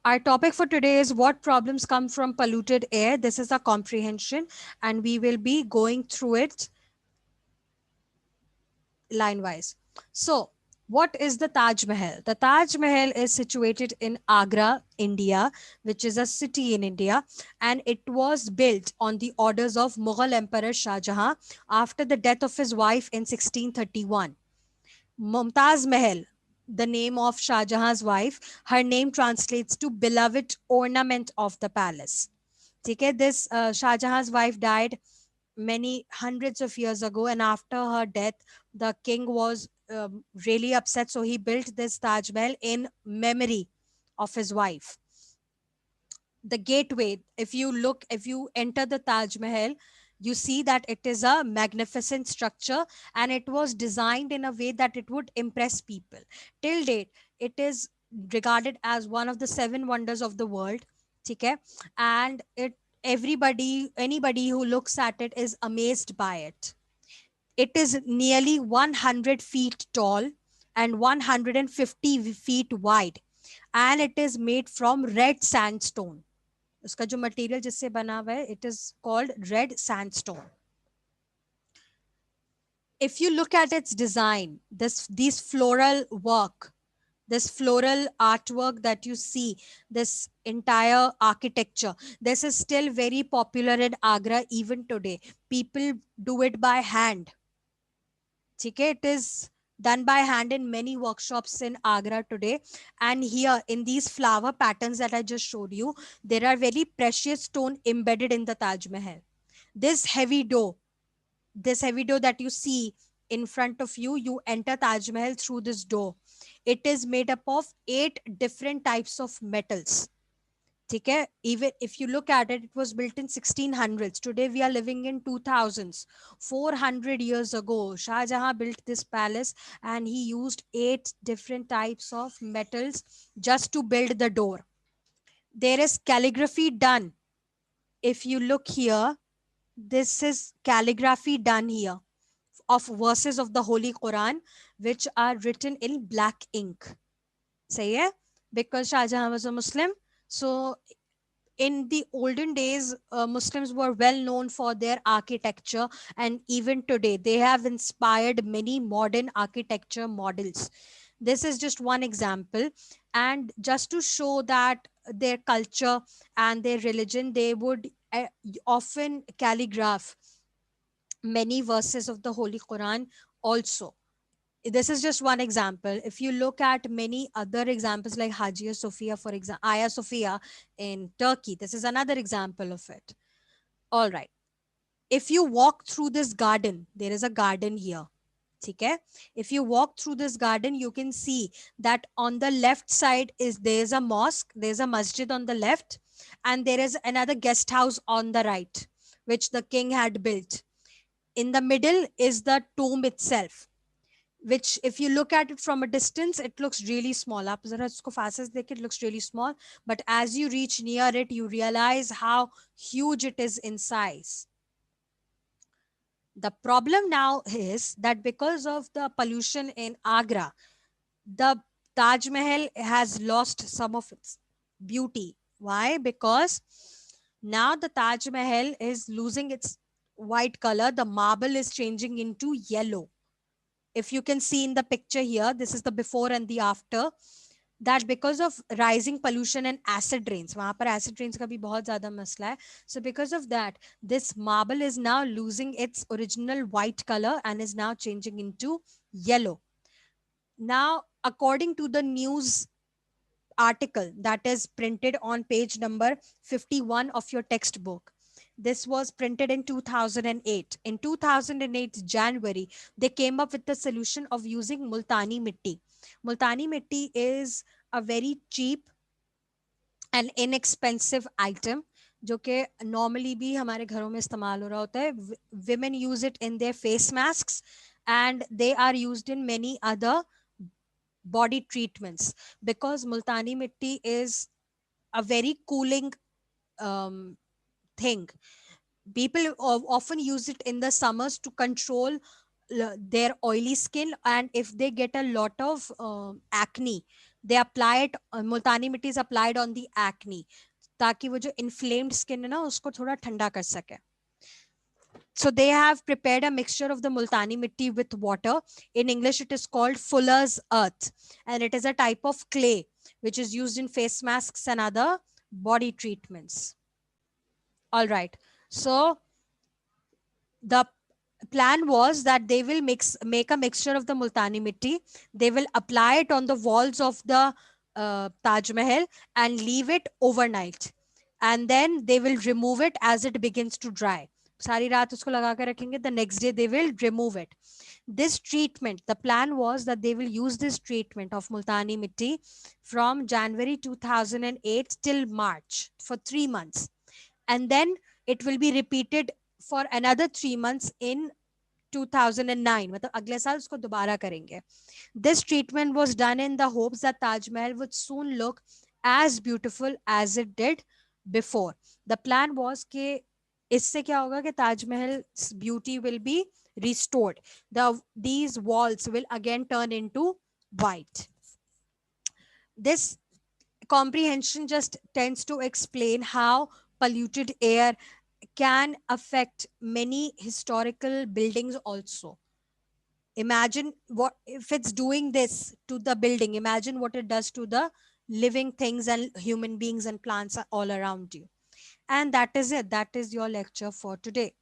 Our topic for today is what problems come from polluted air. This is a comprehension, and we will be going through it line wise. So, what is the Taj Mahal? The Taj Mahal is situated in Agra, India, which is a city in India, and it was built on the orders of Mughal Emperor Shah Jahan after the death of his wife in 1631. Mumtaz Mahal, the name of Shah Jahan's wife, her name translates to beloved ornament of the palace. ठीक है, this Shah Jahan's wife died many hundreds of years ago, and after her death, the king was really upset, so he built this Taj Mahal in memory of his wife. The gateway, if you enter the Taj Mahal, you see that it is a magnificent structure, and it was designed in a way that it would impress people. Till date, it is regarded as one of the seven wonders of the world. Okay, and it anybody who looks at it is amazed by it. It is nearly 100 feet tall and 150 feet wide, and it is made from red sandstone. उसका जो material जिससे बना हुआ है, it is called red sandstone. If you look at its design, these floral work, this floral artwork that you see, this entire architecture, this is still very popular in Agra even today. People do it by hand. Okay, it is done by hand in many workshops in Agra today. And here in these flower patterns that I just showed you, there are very precious stone embedded in the Taj Mahal. This heavy door, this heavy door that you see in front of you, you enter Taj Mahal through this door. It is made up of 8 different types of metals. ठीक है, even if you look at it, it was built in 1600s. Today we are living in 2000s. 400 years ago, Shah Jahan built this palace, and he used 8 different types of metals just to build the door. There is calligraphy done. If you look here, this is calligraphy done here of verses of the Holy Quran, which are written in black ink. Say yeah, because Shah Jahan was a Muslim, so in the olden days, Muslims were well known for their architecture, and even today, they have inspired many modern architecture models. This is just one example, and just to show that their culture and their religion, they would often calligraph many verses of the Holy Quran also. This is just one example. If you look at many other examples like Hagia Sophia, for example, Hagia Sophia in Turkey, this is another example of it. All right. If you walk through this garden, there is a garden here. Okay? If you walk through this garden, you can see that on the left side there's a mosque, there's a masjid on the left, and there is another guest house on the right, which the king had built. In the middle is the tomb itself, which if you look at it from a distance, it looks really small. आप जरा इसको fast से देखें, it looks really small, but as you reach near it, you realize how huge it is in size. The problem now is that because of the pollution in Agra, the Taj Mahal has lost some of its beauty. Why? Because now the Taj Mahal is losing its white color. The marble is changing into yellow. If you can see in the picture here, this is the before and the after, that because of rising pollution and acid rains, वहां पर acid rains का भी बहुत ज़्यादा मसला है. So because of that, this marble is now losing its original white color and is now changing into yellow. Now, according to the news article that is printed on page number 51 of your textbook, this was printed in 2008. In 2008 January, they came up with the solution of using multani mitti. Multani mitti is a very cheap and inexpensive item जो कि normally भी हमारे घरों में इस्तेमाल हो रहा होता है. Women use it in their face masks, and they are used in many other body treatments, because multani mitti is a very cooling thing. People often use it in the summers to control their oily skin, and if they get a lot of acne, they apply it, multani mitti is applied on the acne, ताकि वो जो inflamed skin है ना उसको थोड़ा ठंडा कर सके. So they have prepared a mixture of the multani mitti with water. In English, it is called fuller's earth, and it is a type of clay which is used in face masks and other body treatments. All right. So the plan was that they will make a mixture of the multani mitti. They will apply it on the walls of the Taj Mahal and leave it overnight, and then they will remove it as it begins to dry. सारी रात उसको लगा कर रखेंगे. The next day they will remove it. This treatment, the plan was that they will use this treatment of multani mitti from January 2008 till March for 3 months, and then it will be repeated for another 3 months in 2009. मतलब अगले साल उसको दोबारा करेंगे. This treatment was done in the hopes that Taj Mahal would soon look as beautiful as it did before. The plan was कि इससे क्या होगा कि Taj Mahal's beauty will be restored. These walls will again turn into white. This comprehension just tends to explain how polluted air can affect many historical buildings also. Imagine what if it's doing this to the building, imagine what it does to the living things and human beings and plants all around you. And that is it, that is your lecture for today.